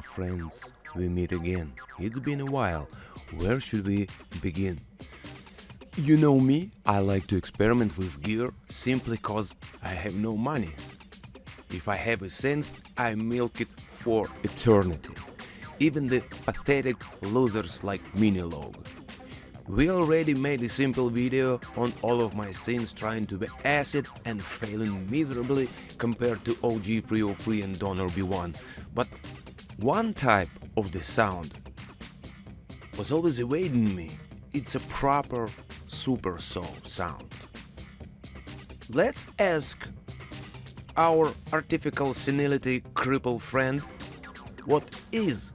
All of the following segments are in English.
friends, we meet again. It's been a while. Where should we begin? You know me, I like to experiment with gear simply cause I have no money. If I have a cent, I milk it for eternity. Even the pathetic losers like Minilog. We already made a simple video on all of my sins trying to be acid and failing miserably compared to OG 303 and Donor B1. But one type of the sound was always evading me. It's a proper super soul sound. Let's ask our artificial senility crippled friend, what is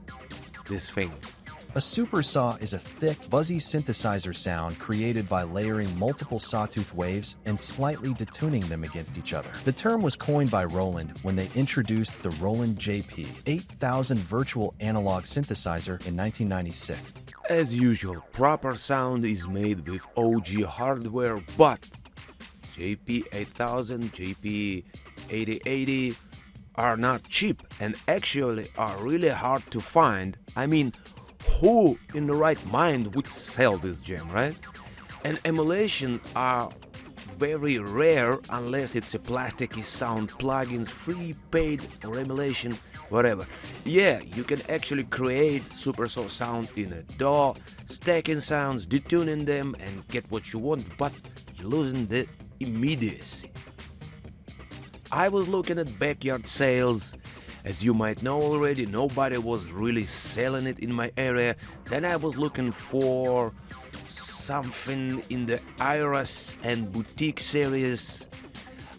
this thing? A supersaw is a thick, buzzy synthesizer sound created by layering multiple sawtooth waves and slightly detuning them against each other. The term was coined by Roland when they introduced the Roland JP-8000 virtual analog synthesizer in 1996. As usual, proper sound is made with OG hardware, but JP-8000, JP-8080 are not cheap and actually are really hard to find. I mean, who in the right mind would sell this gem, right? And emulation are very rare unless it's a plasticky sound plugins, free, paid, or emulation, whatever. Yeah, you can actually create super soul sound in a DAW, stacking sounds, detuning them, and get what you want, but you're losing the immediacy. I was looking at backyard sales. As you might know already, nobody was really selling it in my area. Then I was looking for something in the Iris and boutique series,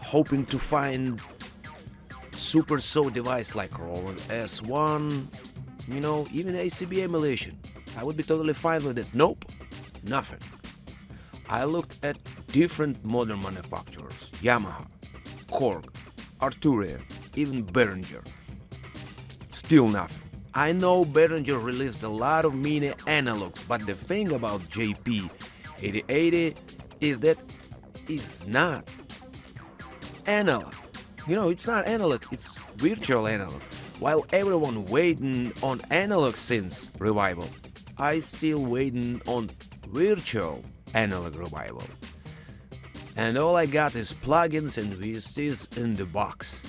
hoping to find super soul device like Roland S1, even ACB emulation. I would be totally fine with it. Nope, nothing. I looked at different modern manufacturers, Yamaha, Korg, Arturia, even Behringer. Still nothing. I know Behringer released a lot of mini analogs, but the thing about JP-8080 is that it's not analog. It's not analog, it's virtual analog. While everyone waiting on analog synths revival, I still waiting on virtual analog revival. And all I got is plugins and VSTs in the box.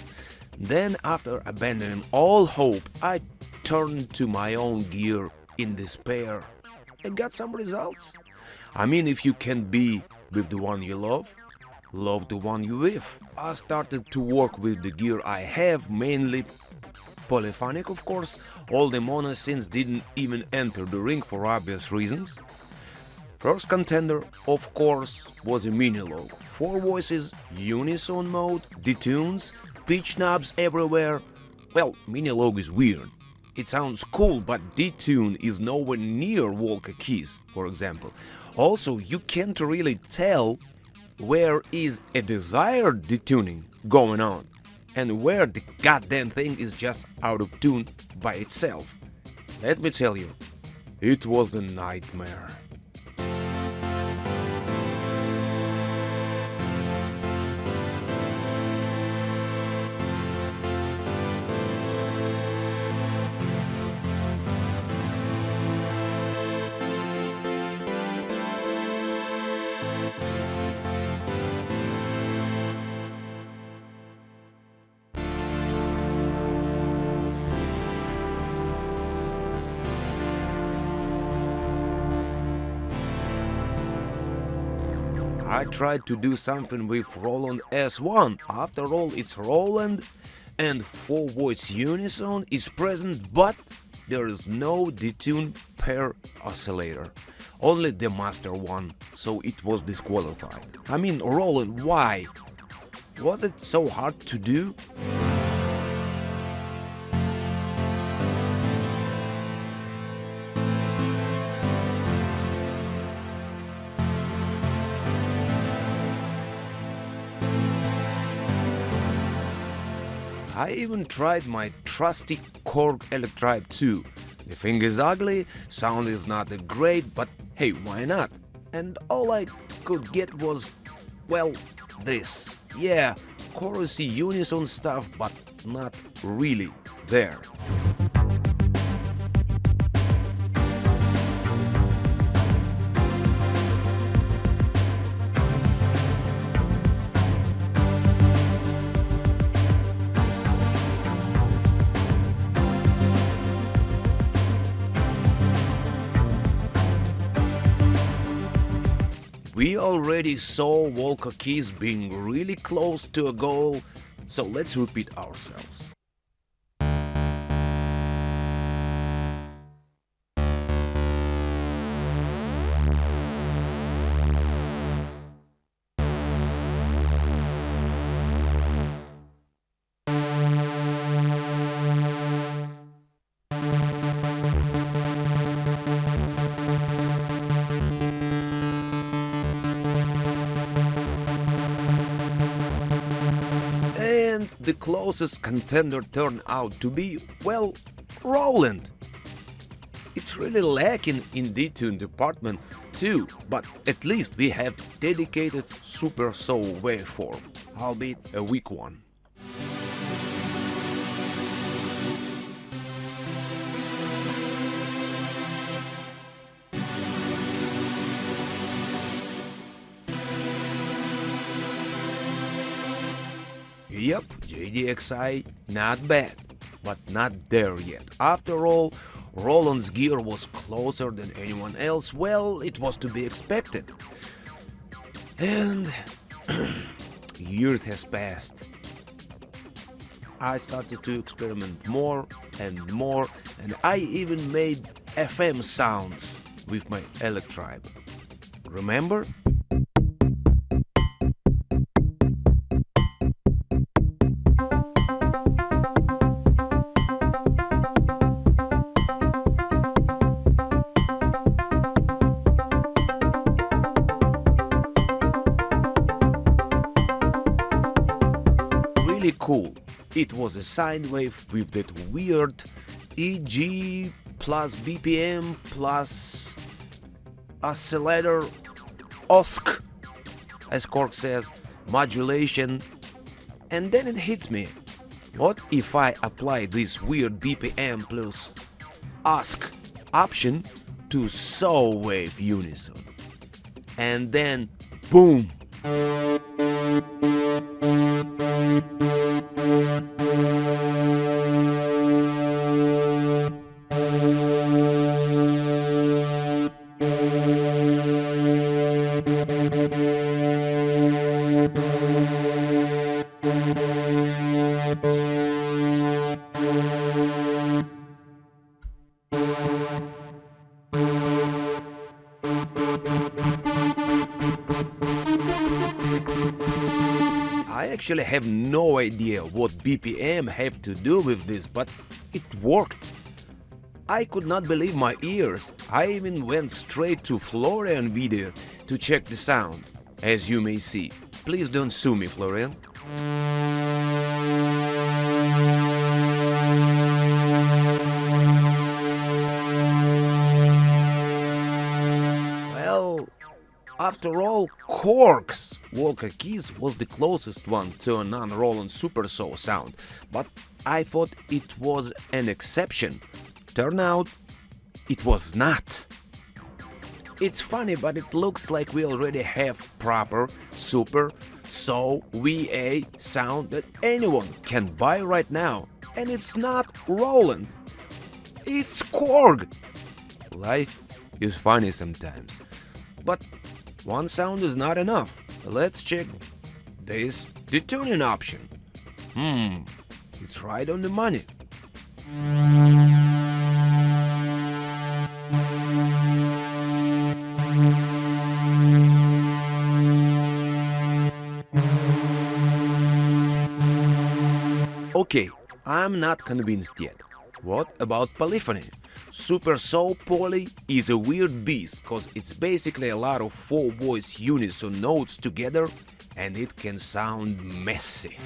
Then, after abandoning all hope, I turned to my own gear in despair and got some results. I mean, if you can be with the one you love the one you with. I started to work with the gear I have, mainly polyphonic, of course. All the mono synths didn't even enter the ring for obvious reasons. First contender, of course, was a Minilog. 4 voices, unison mode, detunes, pitch knobs everywhere. Well, Minilog is weird. It sounds cool, but detune is nowhere near Walker keys, for example. Also, you can't really tell where is a desired detuning going on and where the goddamn thing is just out of tune by itself. Let me tell you, it was a nightmare. I tried to do something with Roland S1. After all, it's Roland and 4-voice unison is present, but there is no detune per oscillator. Only the master one, so it was disqualified. I mean, Roland, why? Was it so hard to do? I even tried my trusty Korg Electribe 2. The thing is ugly, sound is not that great, but hey, why not? And all I could get was, well, this. Yeah, chorusy unison stuff, but not really there. We already saw Walker keys being really close to a goal, so let's repeat ourselves. And the closest contender turned out to be, well, Roland. It's really lacking in DETUNE department too, but at least we have dedicated Super Saw waveform, albeit a weak one. Yep, JDXI not bad, but not there yet. After all, Roland's gear was closer than anyone else. Well, it was to be expected. And years has passed. I started to experiment more, and I even made FM sounds with my Electribe. Remember? Really cool. It was a sine wave with that weird EG plus BPM plus oscillator OSC, as Cork says, modulation. And then it hits me. What if I apply this weird BPM plus OSC option to saw wave unison? And then boom! I actually have no idea what BPM have to do with this, but it worked. I could not believe my ears. I even went straight to Florian video to check the sound, as you may see. Please don't sue me, Florian. Well, after all, Cork's Walker keys was the closest one to a non-Roland Super Saw sound, but I thought it was an exception. Turned out, it was not. It's funny, but it looks like we already have proper Super Saw VA sound that anyone can buy right now. And it's not Roland. It's Korg. Life is funny sometimes. But one sound is not enough. Let's check this detuning option. It's right on the money. Okay, I'm not convinced yet. What about polyphony? Super Saw Poly is a weird beast, cause it's basically a lot of 4 voice unison notes together and it can sound messy.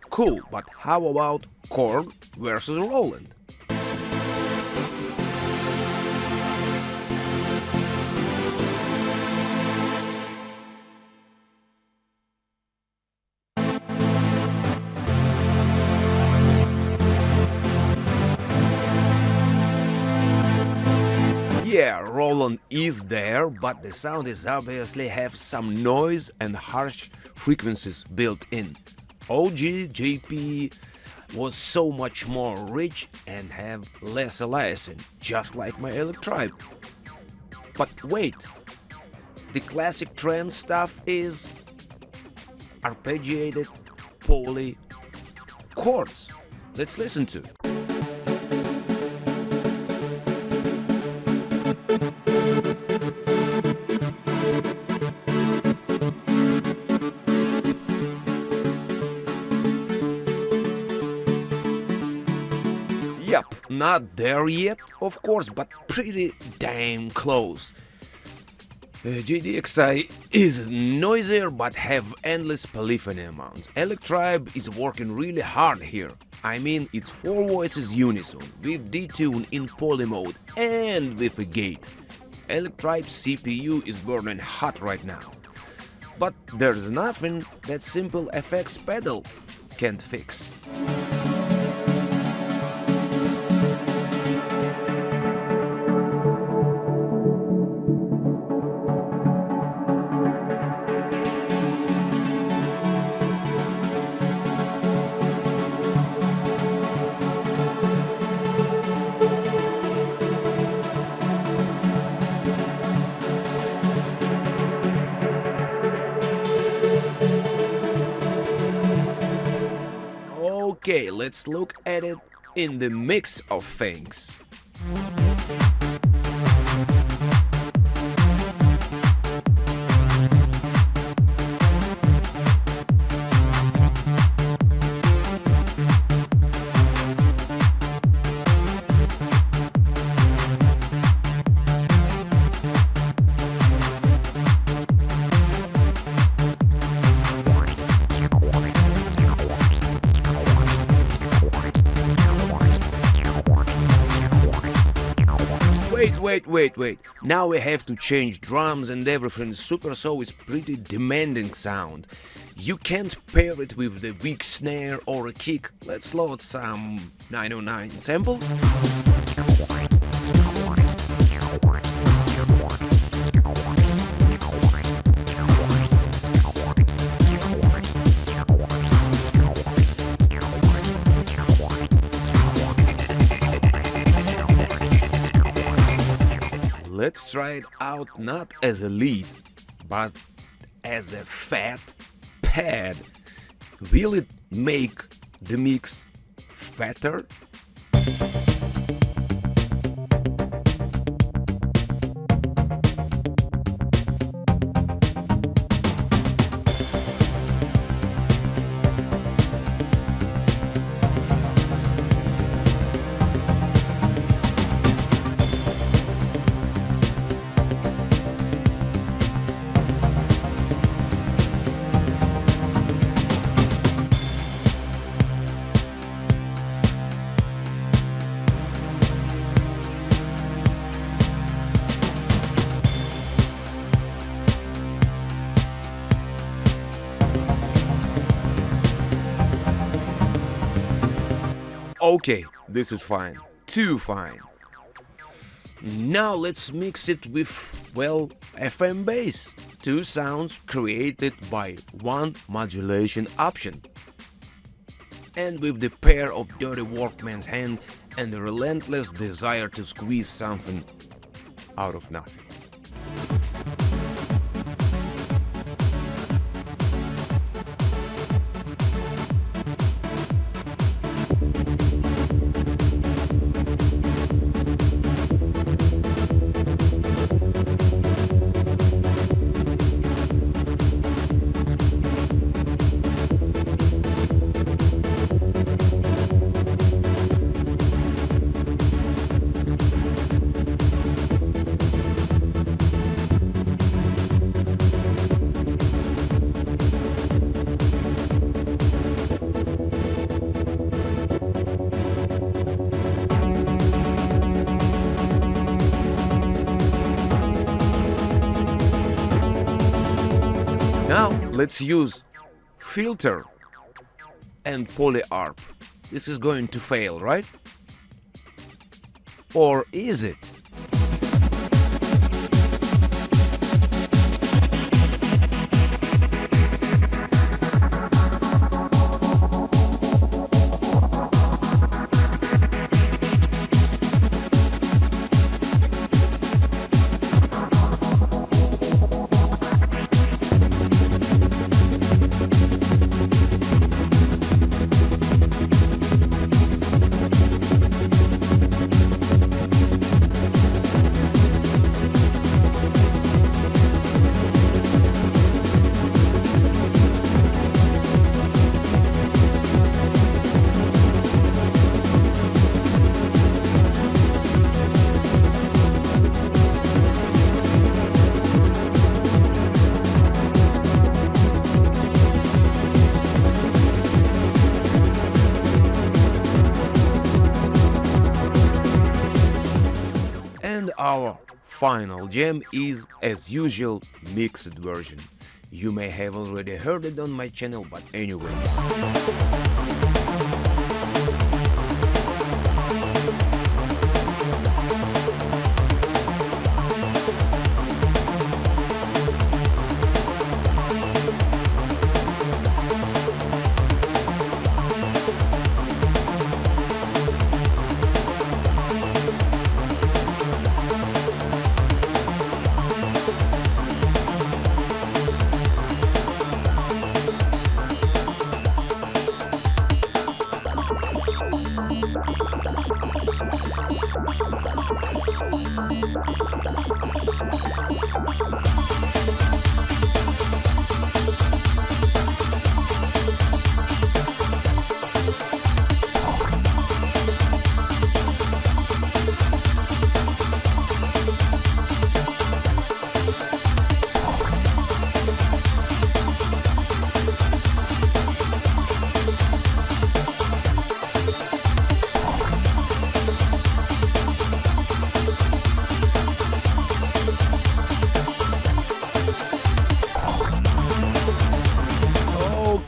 Cool, but how about Korg versus Roland? Yeah, Roland is there, but the sound is obviously have some noise and harsh frequencies built in. OG JP was so much more rich and have less aliasing, just like my Electribe. But wait, the classic trance stuff is arpeggiated poly chords. Let's listen to. Yup, not there yet, of course, but pretty damn close. GDXI is noisier but have endless polyphony amounts. Electribe is working really hard here. I mean, it's 4 voices unison, with detune in poly mode and with a gate. Electribe's CPU is burning hot right now. But there's nothing that simple FX pedal can't fix. Okay, let's look at it in the mix of things. Wait. Now we have to change drums and everything. Super So is pretty demanding sound. You can't pair it with the weak snare or a kick. Let's load some 909 samples. Let's try it out not as a lead, but as a fat pad. Will it make the mix fatter? Okay, this is fine. Too fine. Now let's mix it with, well, FM bass. 2 sounds created by 1 modulation option. And with the pair of dirty workman's hand and the relentless desire to squeeze something out of nothing. Now let's use filter and polyarp. This is going to fail, right? Or is it? our final jam is, as usual, mixed version. You may have already heard it on my channel, but anyways.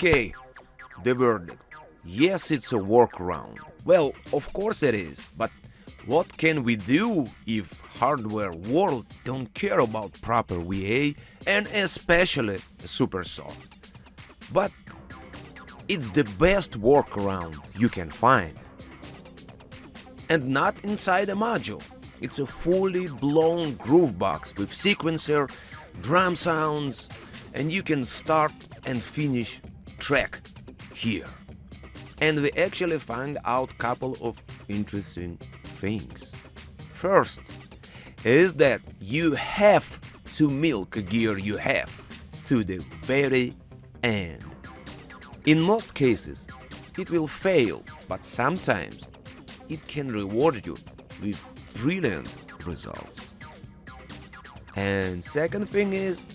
Okay, the verdict. Yes, it's a workaround. Well, of course it is, but what can we do if hardware world don't care about proper VA and especially a super saw? But it's the best workaround you can find. And not inside a module. It's a fully blown groove box with sequencer, drum sounds, and you can start and finish track here. And we actually find out couple of interesting things. First is that you have to milk a gear you have to the very end. In most cases it will fail, but sometimes it can reward you with brilliant results. And second thing is,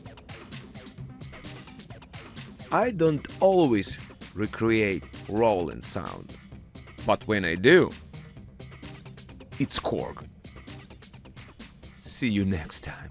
I don't always recreate rolling sound, but when I do, it's Korg. See you next time.